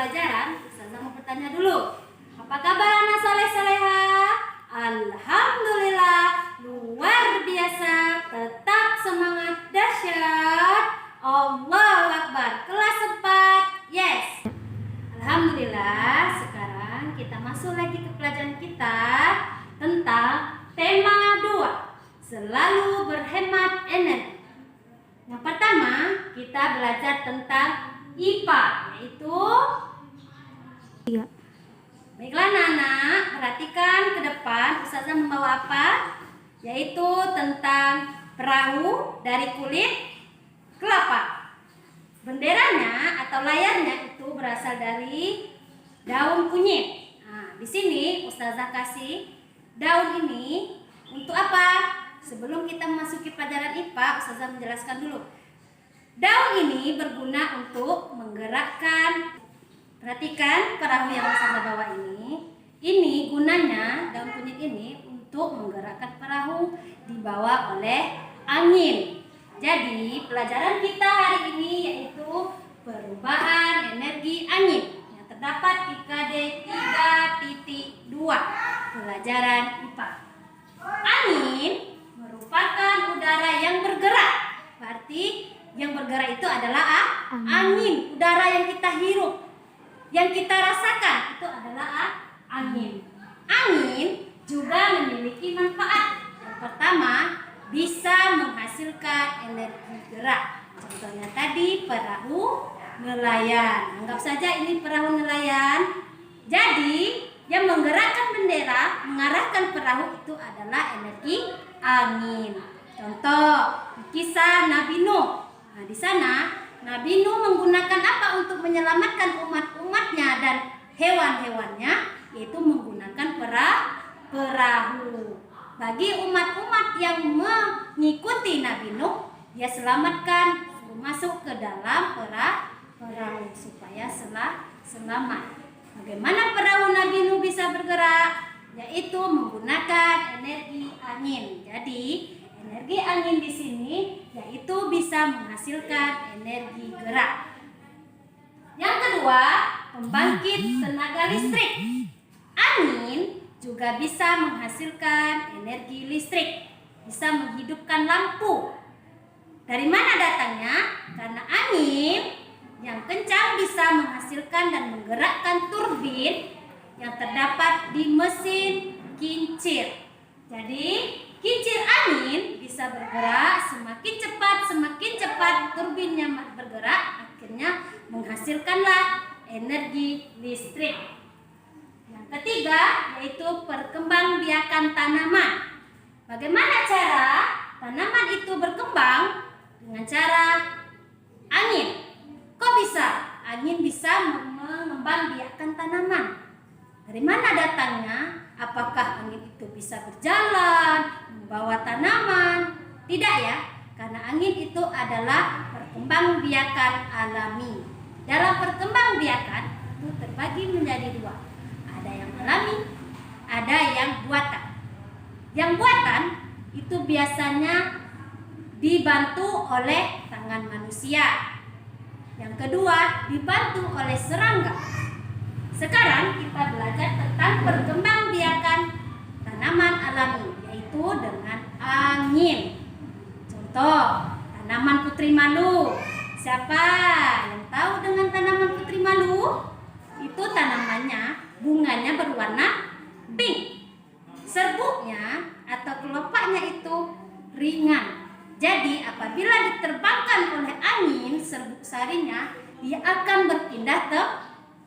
pelajaran, Ustazah mau bertanya dulu. Apa kabar anak soleh-soleha? Alhamdulillah, luar biasa, tetap semangat dahsyat. Allahu Akbar. Kelas 4, yes. Alhamdulillah, sekarang kita masuk lagi ke pelajaran kita tentang tema 2, selalu berhemat energi. Yang pertama, kita belajar tentang IPA, yaitu baiklah anak-anak, perhatikan ke depan. Ustazah membawa apa? Yaitu tentang perahu dari kulit kelapa. Benderanya atau layarnya itu berasal dari daun kunyit. Nah, di sini Ustazah kasih daun ini untuk apa? Sebelum kita memasuki pelajaran IPA, Ustazah menjelaskan dulu. Daun ini berguna untuk menggerakkan. Perhatikan perahu yang Ustazah bawa ini. Ini gunanya, daun kunyit ini untuk menggerakkan perahu dibawa oleh angin. Jadi pelajaran kita hari ini yaitu perubahan energi angin yang terdapat di KD 3.2 pelajaran IPA. Angin merupakan udara yang bergerak. Berarti yang bergerak itu adalah angin, udara yang kita hirup. Yang kita rasakan itu adalah angin. Angin juga memiliki manfaat. Yang pertama, bisa menghasilkan energi gerak. Contohnya tadi perahu nelayan. Anggap saja ini perahu nelayan. Jadi yang menggerakkan bendera, mengarahkan perahu itu adalah energi angin. Contoh kisah Nabi Nuh. Nah, di sana Nabi Nuh menggunakan apa untuk menyelamatkan umat-umatnya dan hewan-hewannya, yaitu menggunakan perahu. Bagi umat-umat yang mengikuti Nabi Nuh, dia selamatkan, suruh masuk ke dalam perahu supaya selamat. Bagaimana perahu Nabi Nuh bisa bergerak? Yaitu menggunakan energi angin. Jadi energi angin di sini yaitu bisa menghasilkan energi gerak. Yang kedua, pembangkit tenaga listrik. Angin juga bisa menghasilkan energi listrik, bisa menghidupkan lampu. Dari mana datangnya? Karena angin yang kencang bisa menghasilkan dan menggerakkan turbin yang terdapat di mesin kincir. Jadi kincir angin bisa bergerak semakin cepat turbinnya bergerak, akhirnya menghasilkanlah energi listrik. Yang ketiga yaitu perkembangbiakan tanaman. Bagaimana cara tanaman itu berkembang? Dengan cara angin. Kok bisa? Angin bisa mengembangbiakan tanaman. Dari mana datangnya? Apakah angin itu bisa berjalan, membawa tanaman? Tidak ya, karena angin itu adalah perkembangbiakan alami. Dalam perkembangbiakan itu terbagi menjadi 2. Ada yang alami, ada yang buatan. Yang buatan itu biasanya dibantu oleh tangan manusia. Yang kedua, dibantu oleh serangga. Sekarang kita belajar tentang perkembangbiakan tanaman alami, yaitu dengan angin. Contoh, tanaman putri malu. Siapa yang tahu dengan tanaman putri malu? Itu tanamannya, bunganya berwarna pink. Serbuknya atau kelopaknya itu ringan. Jadi apabila diterbangkan oleh angin, serbuk sarinya dia akan berpindah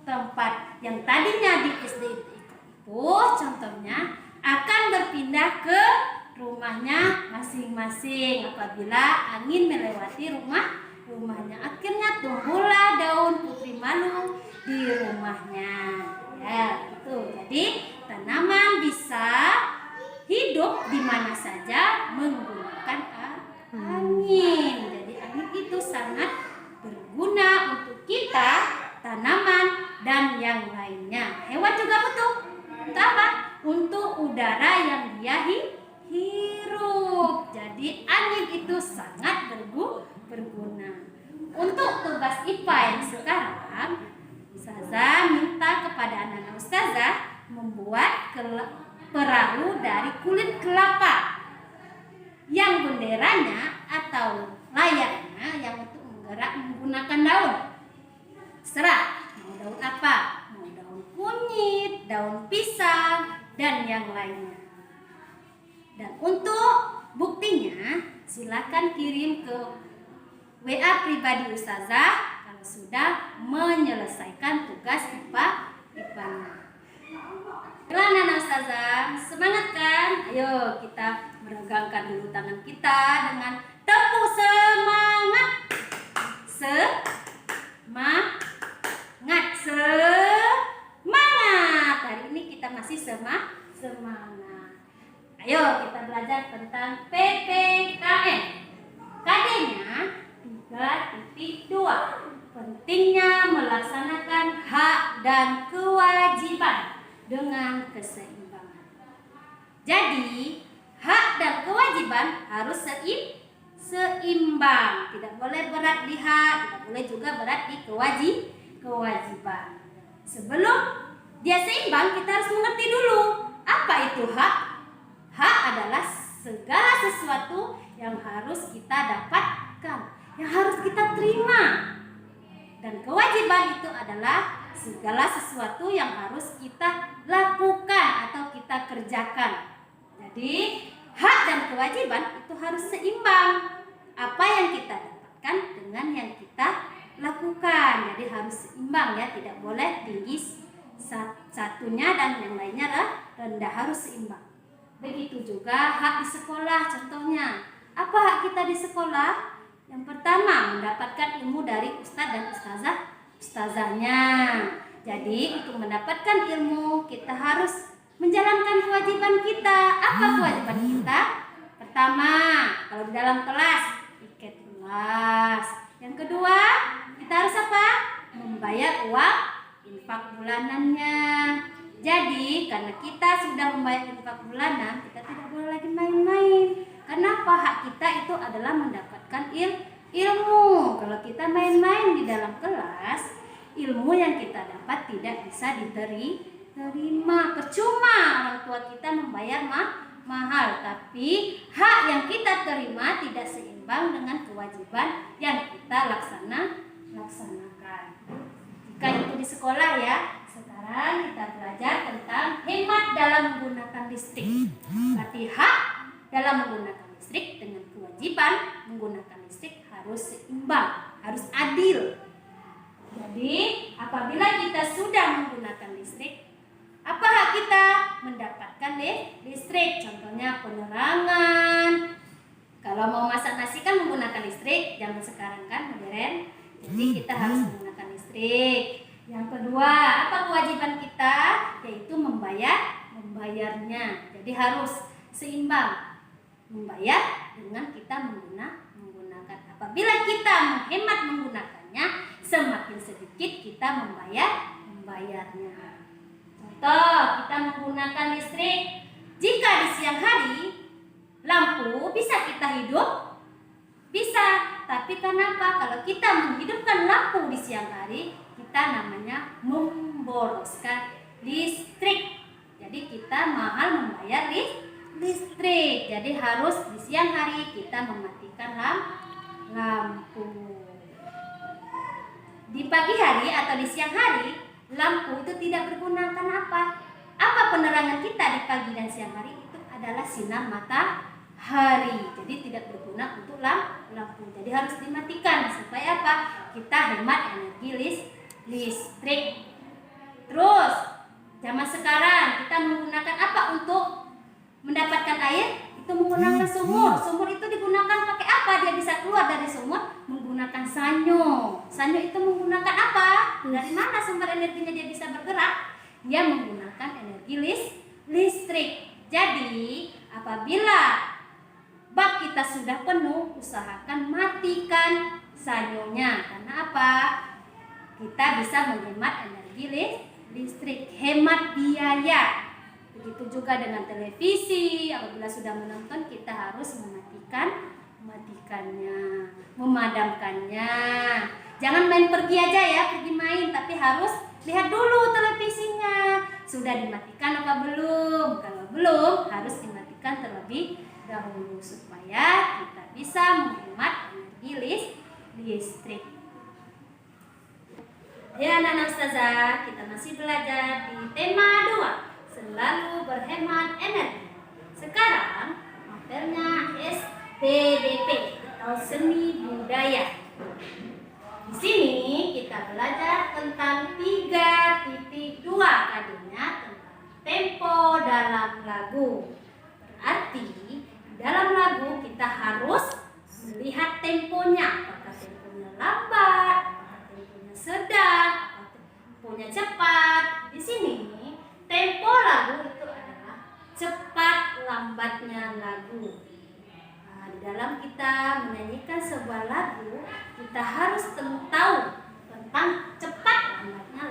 tempat yang tadinya di SD itu contohnya akan berpindah ke rumahnya masing-masing apabila angin melewati rumahnya. Akhirnya tumbuhlah daun putri malu di rumahnya. Ya, itu. Jadi tanaman bisa hidup di mana saja menggunakan angin. Jadi angin itu sangat berguna untuk kita, tanaman dan yang lainnya. Hewan juga butuh. Untuk apa? Untuk udara yang dia hirup. Jadi angin itu sangat berguna. Untuk tugas IPA yang sekarang, Ustazah minta kepada anak-anak ustazah membuat perahu dari kulit kelapa yang benderanya atau layarnya yang untuk menggerak menggunakan daun. Serah mau daun apa, mau daun kunyit, daun pisang, dan yang lainnya. Dan untuk buktinya silakan kirim ke WA pribadi ustazah kalau sudah menyelesaikan tugas IPA-nya. Baiklah anak ustazah, semangat kan? Ayo kita meregangkan dulu tangan kita dengan tepuk semangat. Semangat. Hari ini kita masih semangat. Ayo kita belajar tentang PPKN. KD-nya 3.2. Pentingnya melaksanakan hak dan kewajiban dengan keseimbangan. Jadi, hak dan kewajiban harus seimbang. Tidak boleh berat di hak, tidak boleh juga berat di kewajiban. Sebelum dia seimbang, kita harus mengerti dulu apa itu hak. Hak adalah segala sesuatu yang harus kita dapatkan, yang harus kita terima. Dan kewajiban itu adalah segala sesuatu yang harus kita lakukan atau kita kerjakan. Jadi hak dan kewajiban itu harus seimbang. Apa yang kita dapatkan dengan yang kita lakukan. Jadi harus seimbang ya, tidak boleh tinggi satunya dan yang lainnya rendah, harus seimbang. Begitu juga hak di sekolah contohnya. Apa hak kita di sekolah? Yang pertama, mendapatkan ilmu dari ustadz dan ustazahnya. Jadi untuk mendapatkan ilmu kita harus menjalankan kewajiban kita. Apa kewajiban kita? Pertama, kalau di dalam kelas, tiket kelas. Yang kedua, kita harus apa? Membayar uang infak bulanannya. Jadi karena kita sudah membayar infak bulanan, kita tidak boleh lagi main-main. Kenapa? Hak kita itu adalah mendapatkan ilmu. Kalau kita main-main di dalam kelas, ilmu yang kita dapat tidak bisa diterima. Percuma orang tua kita membayar mahal, tapi hak yang kita terima tidak seimbang dengan kewajiban yang kita laksanakan. Jika itu di sekolah ya. Sekarang kita belajar tentang hemat dalam menggunakan listrik. Berarti hak dalam menggunakan listrik dengan kewajiban menggunakan listrik harus seimbang, harus adil. Jadi apabila kita sudah menggunakan listrik, apa hak kita? Mendapatkan listrik. Contohnya penerangan. Kalau mau masak nasi kan menggunakan listrik, zaman sekarang kan modern. Jadi kita harus menggunakan listrik. Yang kedua, apa kewajiban kita? Yaitu membayarnya. Jadi harus seimbang. Membayar dengan kita menggunakan. Apabila kita menghemat menggunakannya, semakin sedikit kita membayarnya. Contoh, kita menggunakan listrik. Jika di siang hari lampu bisa kita hidup? Bisa. Tapi kenapa? Kalau kita menghidupkan lampu di siang hari, kita namanya memboroskan listrik. Jadi kita mahal membayar listrik. Jadi harus di siang hari kita mematikan lampu. Di pagi hari atau di siang hari, lampu itu tidak berguna. Kenapa? Apa penerangan kita di pagi dan siang hari? Itu adalah sinar matahari. Jadi tidak berguna untuk lampu. Jadi harus dimatikan supaya apa? Kita hemat energi listrik. Terus zaman sekarang kita menggunakan apa untuk mendapatkan air? Itu menggunakan sumur. Sumur itu digunakan pakai apa? Dia bisa keluar dari sumur menggunakan sanyo. Sanyo itu menggunakan apa? Dari mana sumber energinya dia bisa bergerak? Dia menggunakan energi listrik. Jadi apabila bak kita sudah penuh, usahakan matikan sanyonya. Karena apa? Kita bisa menghemat energi listrik, hemat biaya. Begitu juga dengan televisi. Apabila sudah menonton, kita harus mematikannya, memadamkannya. Jangan main pergi aja ya, pergi main, tapi harus lihat dulu televisinya. Sudah dimatikan apa belum? Kalau belum, harus dimatikan terlebih dahulu supaya kita bisa menghemat energi listrik. Ya anak-anak ustazah, kita masih belajar di tema 2, selalu berhemat energi. Sekarang materinya SPDP atau seni budaya. Di sini kita belajar tentang 3.2 tadinya tentang tempo dalam lagu. Berarti dalam lagu kita harus melihat temponya, apakah temponya lambat, apakah temponya sedang, apakah temponya cepat. Di sini tempo lagu itu adalah cepat lambatnya lagu. Nah, di dalam kita menyanyikan sebuah lagu, kita harus tahu tentang cepat lambatnya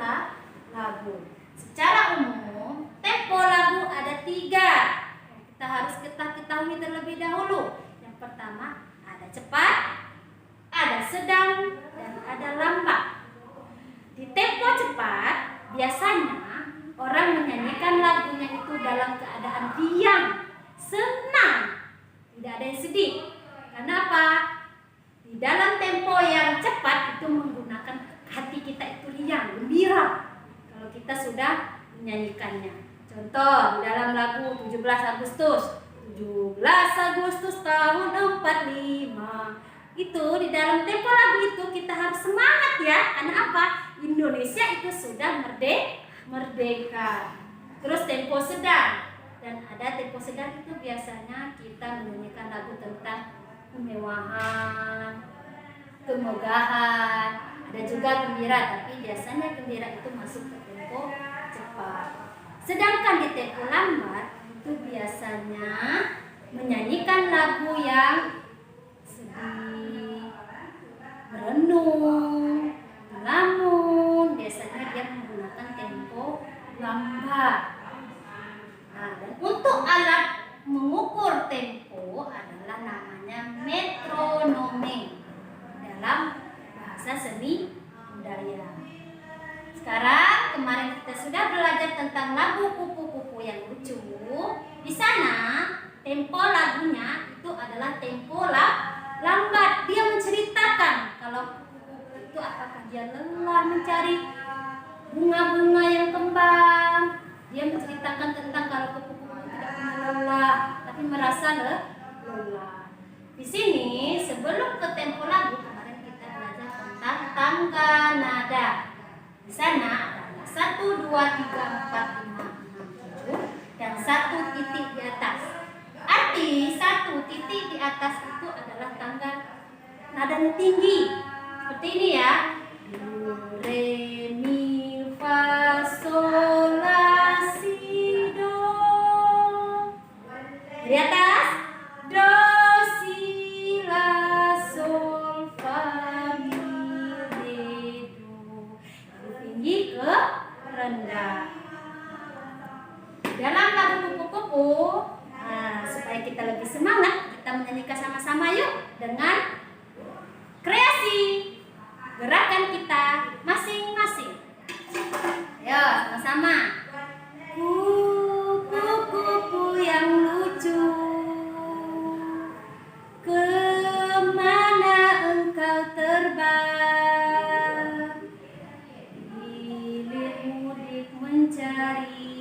lagu. Secara umum, tempo lagu ada 3. Kita harus ketahui terlebih dahulu. Yang pertama, ada cepat, ada sedang, dan ada lambat. Di tempo cepat, biasanya orang menyanyikan lagunya itu dalam keadaan riang, senang, tidak ada yang sedih. Kenapa? Di dalam tempo yang cepat itu menggunakan hati kita itu riang, gembira kalau kita sudah menyanyikannya. Contoh, di dalam lagu 17 Agustus tahun 45. Itu di dalam tempo lagu itu kita harus semangat ya. Karena apa? Indonesia itu sudah merdeka. Terus tempo sedang. Dan ada tempo sedang itu biasanya kita menyanyikan lagu tentang kemewahan, kemegahan. Ada juga gembira, tapi biasanya gembira itu masuk ke tempo cepat. Sedangkan di tempo lambat itu biasanya menyanyikan lagu yang sedih, merenung, melamun. Biasanya dia menggunakan tempo lambat. Nah, dan untuk alat mengukur tempo adalah namanya metronome dalam bahasa seni budaya. Sekarang kemarin kita sudah belajar tentang lagu kupu-kupu yang lucu. Di sana tempo lagunya itu adalah tempo lambat. Dia menceritakan kalau kupu-kupu itu apakah dia lelah mencari bunga-bunga yang kembang. Dia menceritakan tentang kalau kupu-kupu tidak pernah lelah, tapi merasa lelah. Di sini sebelum ke tempo lagu kemarin kita belajar tentang tangga nada. Di sana ada 1, 2, 3, 4, 5, 6, 7 dan 1 titik di atas. Arti 1 titik di atas itu adalah tangga nadanya tinggi. Seperti ini ya. Do, re, mi, fa, sol, la, si, do. Di atas do, si, la, sol, fa, mi, re, do. Tinggi ke rendah. Dalam lagu kupu-kupu, supaya kita lebih semangat, kita menyanyikan sama-sama yuk dengan kreasi gerakan kita masing-masing. Ayo sama-sama. Kupu-kupu yang lucu, kemana engkau terbang? Hilir mudik mencari